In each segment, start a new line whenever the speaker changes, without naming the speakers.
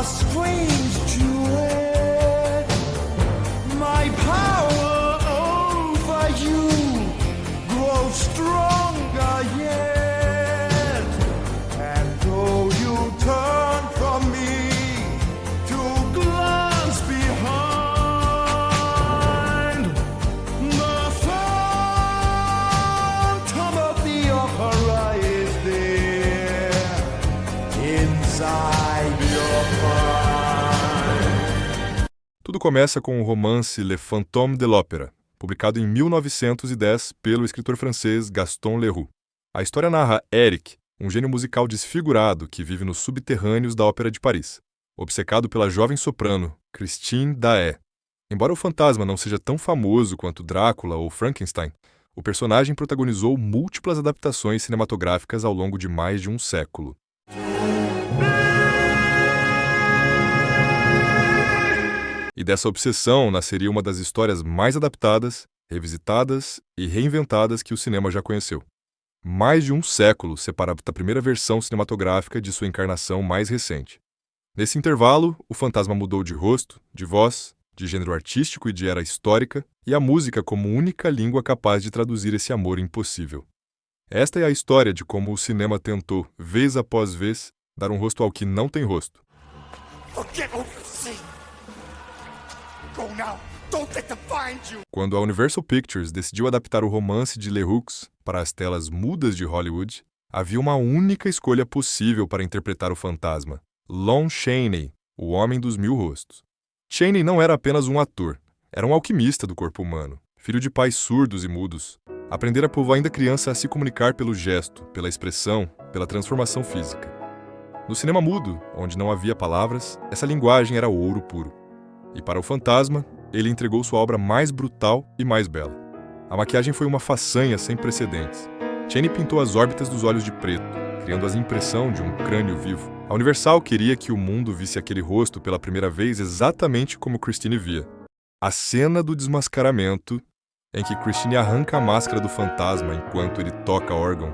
a strange duet. My power over you grows stronger yet. And though you turn from me to glance behind, the phantom of the opera is there inside your mind.
Tudo começa com o romance Le Fantôme de l'Opéra, publicado em 1910 pelo escritor francês Gaston Leroux. A história narra Eric, um gênio musical desfigurado que vive nos subterrâneos da Ópera de Paris, obcecado pela jovem soprano Christine Daae. Embora o fantasma não seja tão famoso quanto Drácula ou Frankenstein, o personagem protagonizou múltiplas adaptações cinematográficas ao longo de mais de um século. E dessa obsessão nasceria uma das histórias mais adaptadas, revisitadas e reinventadas que o cinema já conheceu. Mais de um século separa a primeira versão cinematográfica de sua encarnação mais recente. Nesse intervalo, o fantasma mudou de rosto, de voz, de gênero artístico e de era histórica, e a música como única língua capaz de traduzir esse amor impossível. Esta é a história de como o cinema tentou, vez após vez, dar um rosto ao que não tem rosto.
Forget what you've seen. Go now. Don't let them find you.
Quando a Universal Pictures decidiu adaptar o romance de Leroux para as telas mudas de Hollywood, havia uma única escolha possível para interpretar o fantasma: Lon Chaney, o Homem dos Mil Rostos. Chaney não era apenas um ator, era um alquimista do corpo humano, filho de pais surdos e mudos. Aprendera por ainda criança a se comunicar pelo gesto, pela expressão, pela transformação física. No cinema mudo, onde não havia palavras, essa linguagem era ouro puro. E para o fantasma, ele entregou sua obra mais brutal e mais bela. A maquiagem foi uma façanha sem precedentes. Chaney pintou as órbitas dos olhos de preto, criando a impressão de um crânio vivo. A Universal queria que o mundo visse aquele rosto pela primeira vez exatamente como Christine via. A cena do desmascaramento, em que Christine arranca a máscara do fantasma enquanto ele toca órgão,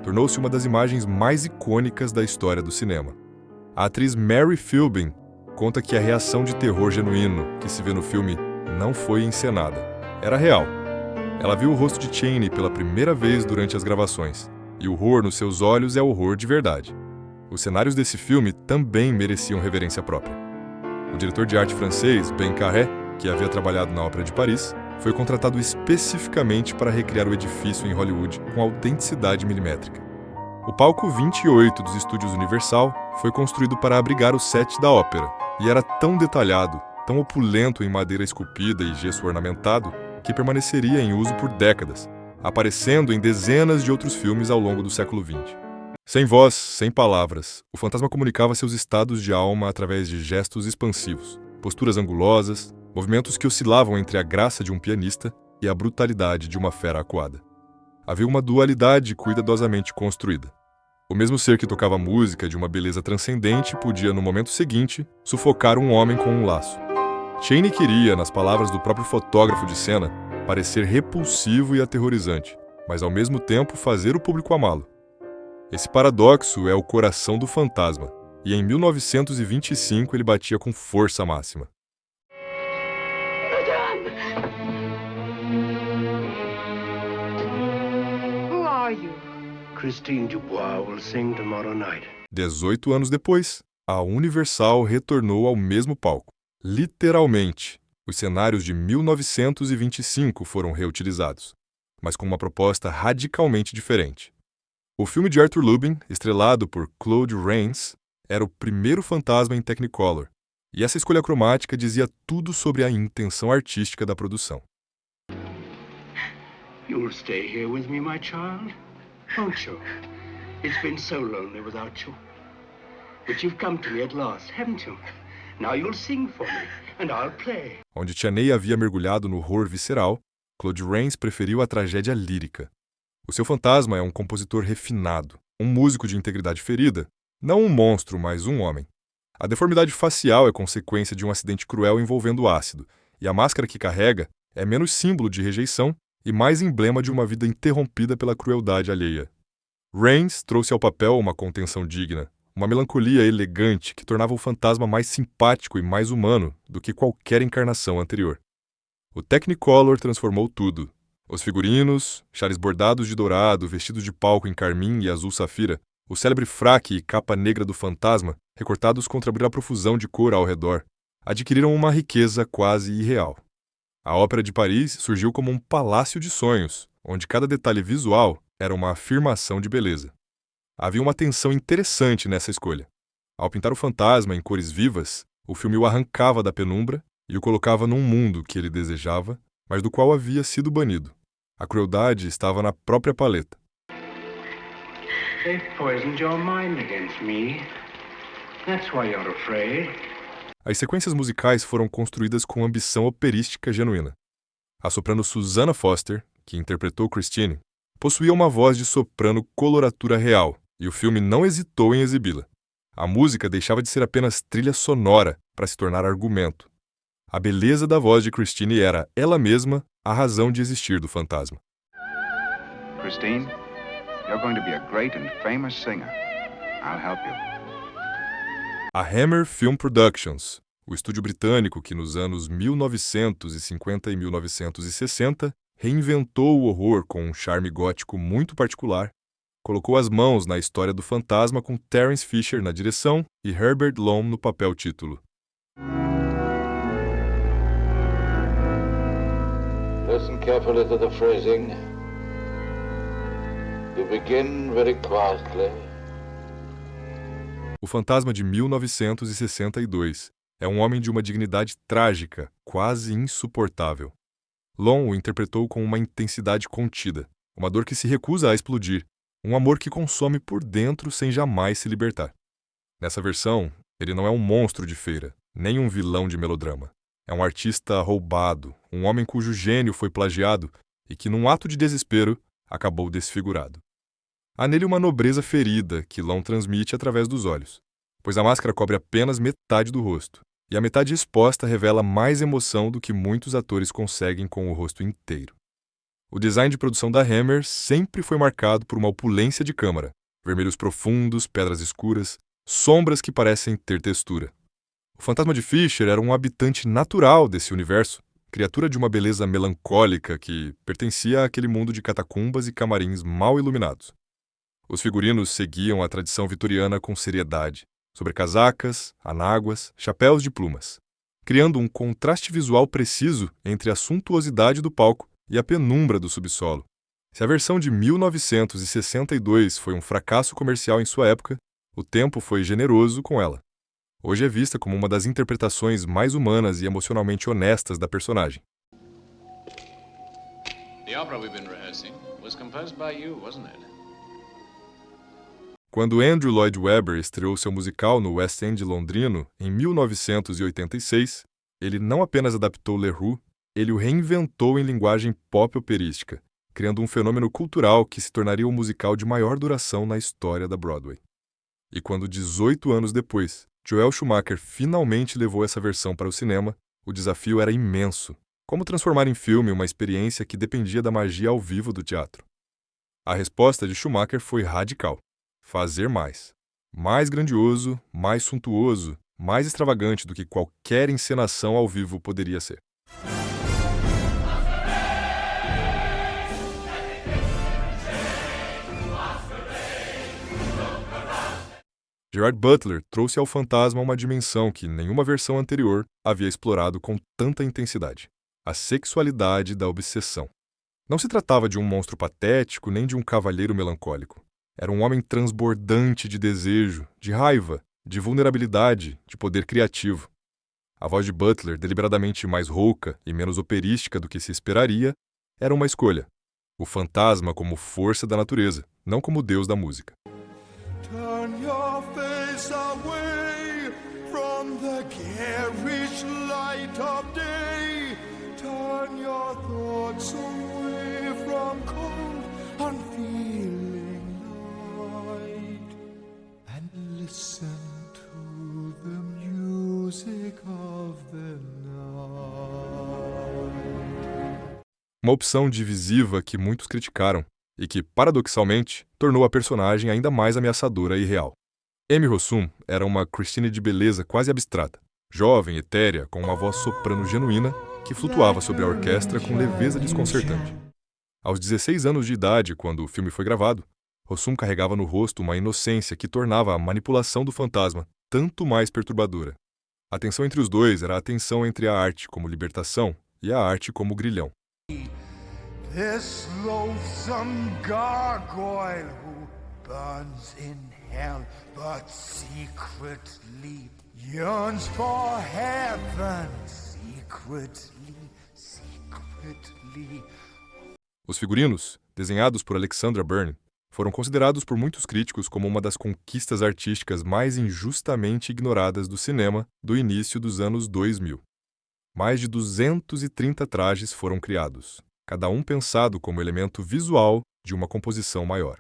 tornou-se uma das imagens mais icônicas da história do cinema. A atriz Mary Philbin conta que a reação de terror genuíno que se vê no filme não foi encenada. Era real. Ela viu o rosto de Chaney pela primeira vez durante as gravações, e o horror nos seus olhos é horror de verdade. Os cenários desse filme também mereciam reverência própria. O diretor de arte francês, Ben Carré, que havia trabalhado na Ópera de Paris, foi contratado especificamente para recriar o edifício em Hollywood com autenticidade milimétrica. O palco 28 dos estúdios Universal foi construído para abrigar o set da ópera, e era tão detalhado, tão opulento em madeira esculpida e gesso ornamentado, que permaneceria em uso por décadas, aparecendo em dezenas de outros filmes ao longo do século XX. Sem voz, sem palavras, o fantasma comunicava seus estados de alma através de gestos expansivos, posturas angulosas, movimentos que oscilavam entre a graça de um pianista e a brutalidade de uma fera acuada. Havia uma dualidade cuidadosamente construída. O mesmo ser que tocava música de uma beleza transcendente podia, no momento seguinte, sufocar um homem com um laço. Chaney queria, nas palavras do próprio fotógrafo de cena, parecer repulsivo e aterrorizante, mas ao mesmo tempo fazer o público amá-lo. Esse paradoxo é o coração do fantasma, e em 1925 ele batia com força máxima.
Who are you?
Christine Dubois will sing tomorrow night.
18 anos depois, a Universal retornou ao mesmo palco. Literalmente, os cenários de 1925 foram reutilizados, mas com uma proposta radicalmente diferente. O filme de Arthur Lubin, estrelado por Claude Rains, era o primeiro fantasma em Technicolor, e essa escolha cromática dizia tudo sobre a intenção artística da produção.
You'll stay here with me, my child, won't you? It's been so lonely without you. But you've come to me at last, haven't you? Now you'll sing for me, and I'll play.
Onde Chaney havia mergulhado no horror visceral, Claude Rains preferiu a tragédia lírica. O seu fantasma é um compositor refinado, um músico de integridade ferida, não um monstro, mas um homem. A deformidade facial é consequência de um acidente cruel envolvendo ácido, e a máscara que carrega é menos símbolo de rejeição e mais emblema de uma vida interrompida pela crueldade alheia. Rains trouxe ao papel uma contenção digna, uma melancolia elegante que tornava o fantasma mais simpático e mais humano do que qualquer encarnação anterior. O Technicolor transformou tudo. Os figurinos, chales bordados de dourado, vestidos de palco em carmim e azul safira, o célebre fraque e capa negra do fantasma, recortados contra a profusão de cor ao redor, adquiriram uma riqueza quase irreal. A Ópera de Paris surgiu como um palácio de sonhos, onde cada detalhe visual era uma afirmação de beleza. Havia uma tensão interessante nessa escolha. Ao pintar o fantasma em cores vivas, o filme o arrancava da penumbra e o colocava num mundo que ele desejava, mas do qual havia sido banido. A crueldade estava na própria paleta.
They've poisoned your mind against me. That's why you're afraid.
As sequências musicais foram construídas com ambição operística genuína. A soprano Susanna Foster, que interpretou Christine, possuía uma voz de soprano coloratura real, e o filme não hesitou em exibi-la. A música deixava de ser apenas trilha sonora para se tornar argumento. A beleza da voz de Christine era, ela mesma, a razão de existir do fantasma.
Christine, you're going to be a great and famous singer. I'll help you.
A Hammer Film Productions, o estúdio britânico que nos anos 1950 e 1960 reinventou o horror com um charme gótico muito particular, colocou as mãos na história do fantasma com Terence Fisher na direção e Herbert Lom no papel título.
Listen carefully to the phrasing. You begin very quietly.
O fantasma de 1962 é um homem de uma dignidade trágica, quase insuportável. Lom o interpretou com uma intensidade contida, uma dor que se recusa a explodir, um amor que consome por dentro sem jamais se libertar. Nessa versão, ele não é um monstro de feira, nem um vilão de melodrama. É um artista roubado, um homem cujo gênio foi plagiado e que, num ato de desespero, acabou desfigurado. Há nele uma nobreza ferida que Lom transmite através dos olhos, pois a máscara cobre apenas metade do rosto, e a metade exposta revela mais emoção do que muitos atores conseguem com o rosto inteiro. O design de produção da Hammer sempre foi marcado por uma opulência de câmara, vermelhos profundos, pedras escuras, sombras que parecem ter textura. O fantasma de Fisher era um habitante natural desse universo, criatura de uma beleza melancólica que pertencia àquele mundo de catacumbas e camarins mal iluminados. Os figurinos seguiam a tradição vitoriana com seriedade, sobre casacas, anáguas, chapéus de plumas, criando um contraste visual preciso entre a suntuosidade do palco e a penumbra do subsolo. Se a versão de 1962 foi um fracasso comercial em sua época, o tempo foi generoso com ela. Hoje é vista como uma das interpretações mais humanas e emocionalmente honestas da personagem.
The opera we've been rehearsing was composed by you, wasn't it?
Quando Andrew Lloyd Webber estreou seu musical no West End londrino em 1986, ele não apenas adaptou Leroux, ele o reinventou em linguagem pop operística, criando um fenômeno cultural que se tornaria o musical de maior duração na história da Broadway. E quando 18 anos depois, Joel Schumacher finalmente levou essa versão para o cinema, o desafio era imenso. Como transformar em filme uma experiência que dependia da magia ao vivo do teatro? A resposta de Schumacher foi radical. Fazer mais. Mais grandioso, mais suntuoso, mais extravagante do que qualquer encenação ao vivo poderia ser. Gerard Butler trouxe ao fantasma uma dimensão que nenhuma versão anterior havia explorado com tanta intensidade: a sexualidade da obsessão. Não se tratava de um monstro patético nem de um cavalheiro melancólico. Era um homem transbordante de desejo, de raiva, de vulnerabilidade, de poder criativo. A voz de Butler, deliberadamente mais rouca e menos operística do que se esperaria, era uma escolha. O fantasma como força da natureza, não como deus da música.
Turn your face away from the garish light of day. Turn your thoughts away from cold, unfeeling light. And listen to the music of the night.
Uma opção divisiva que muitos criticaram, e que, paradoxalmente, tornou a personagem ainda mais ameaçadora e real. Amy Rossum era uma Christine de beleza quase abstrata, jovem, etérea, com uma voz soprano genuína que flutuava sobre a orquestra com leveza desconcertante. Aos 16 anos de idade, quando o filme foi gravado, Rossum carregava no rosto uma inocência que tornava a manipulação do fantasma tanto mais perturbadora. A tensão entre os dois era a tensão entre a arte como libertação e a arte como grilhão.
This loathsome gargoyle who burns in hell, but secretly yearns for heaven. Secretly.
Os figurinos, desenhados por Alexandra Byrne, foram considerados por muitos críticos como uma das conquistas artísticas mais injustamente ignoradas do cinema do início dos anos 2000. Mais de 230 trajes foram criados, cada um pensado como elemento visual de uma composição maior.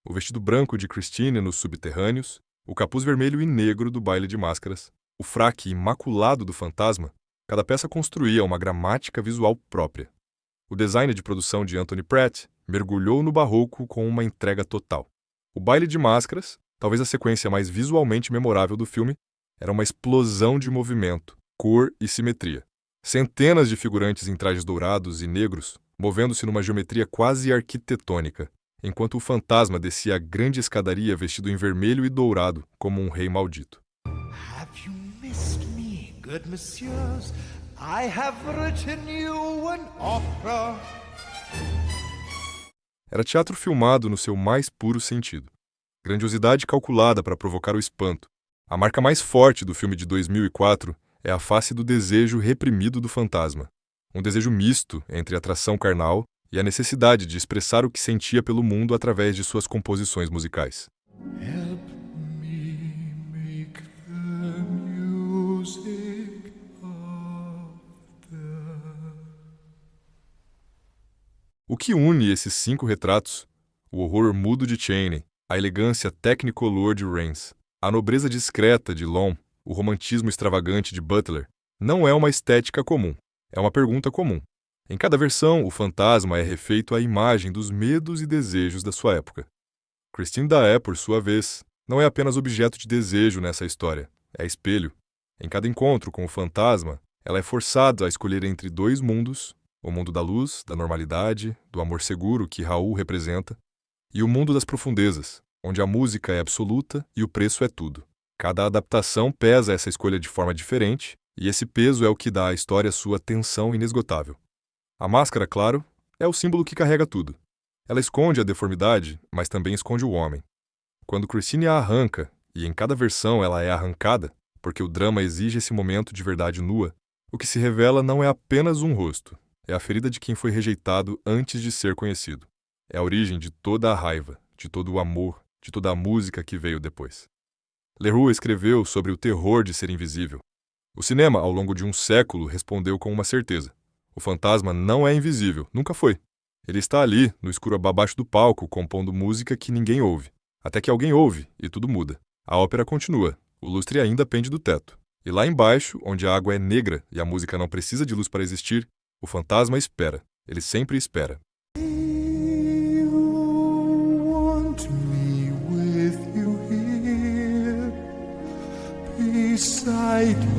O vestido branco de Christine nos subterrâneos, o capuz vermelho e negro do baile de máscaras, o fraque imaculado do fantasma, cada peça construía uma gramática visual própria. O design de produção de Anthony Pratt mergulhou no barroco com uma entrega total. O baile de máscaras, talvez a sequência mais visualmente memorável do filme, era uma explosão de movimento, cor e simetria. Centenas de figurantes em trajes dourados e negros, movendo-se numa geometria quase arquitetônica, enquanto o fantasma descia a grande escadaria vestido em vermelho e dourado como um rei maldito.
Have you missed me, good messieurs? I have written you an opera.
Era teatro filmado no seu mais puro sentido. Grandiosidade calculada para provocar o espanto. A marca mais forte do filme de 2004 é a face do desejo reprimido do fantasma. Um desejo misto entre a atração carnal e a necessidade de expressar o que sentia pelo mundo através de suas composições musicais.
Help me make the music of the...
O que une esses 5 retratos? O horror mudo de Chaney, a elegância technicolor de Rains, a nobreza discreta de Long, o romantismo extravagante de Butler, não é uma estética comum, é uma pergunta comum. Em cada versão, o fantasma é refeito à imagem dos medos e desejos da sua época. Christine Daae, por sua vez, não é apenas objeto de desejo nessa história, é espelho. Em cada encontro com o fantasma, ela é forçada a escolher entre 2 mundos, o mundo da luz, da normalidade, do amor seguro que Raoul representa, e o mundo das profundezas, onde a música é absoluta e o preço é tudo. Cada adaptação pesa essa escolha de forma diferente, e esse peso é o que dá à história sua tensão inesgotável. A máscara, claro, é o símbolo que carrega tudo. Ela esconde a deformidade, mas também esconde o homem. Quando Christine a arranca, e em cada versão ela é arrancada, porque o drama exige esse momento de verdade nua, o que se revela não é apenas um rosto, é a ferida de quem foi rejeitado antes de ser conhecido. É a origem de toda a raiva, de todo o amor, de toda a música que veio depois. Leroux escreveu sobre o terror de ser invisível. O cinema, ao longo de um século, respondeu com uma certeza. O fantasma não é invisível, nunca foi. Ele está ali, no escuro abaixo do palco, compondo música que ninguém ouve. Até que alguém ouve, e tudo muda. A ópera continua, o lustre ainda pende do teto. E lá embaixo, onde a água é negra e a música não precisa de luz para existir, o fantasma espera. Ele sempre espera.
Beside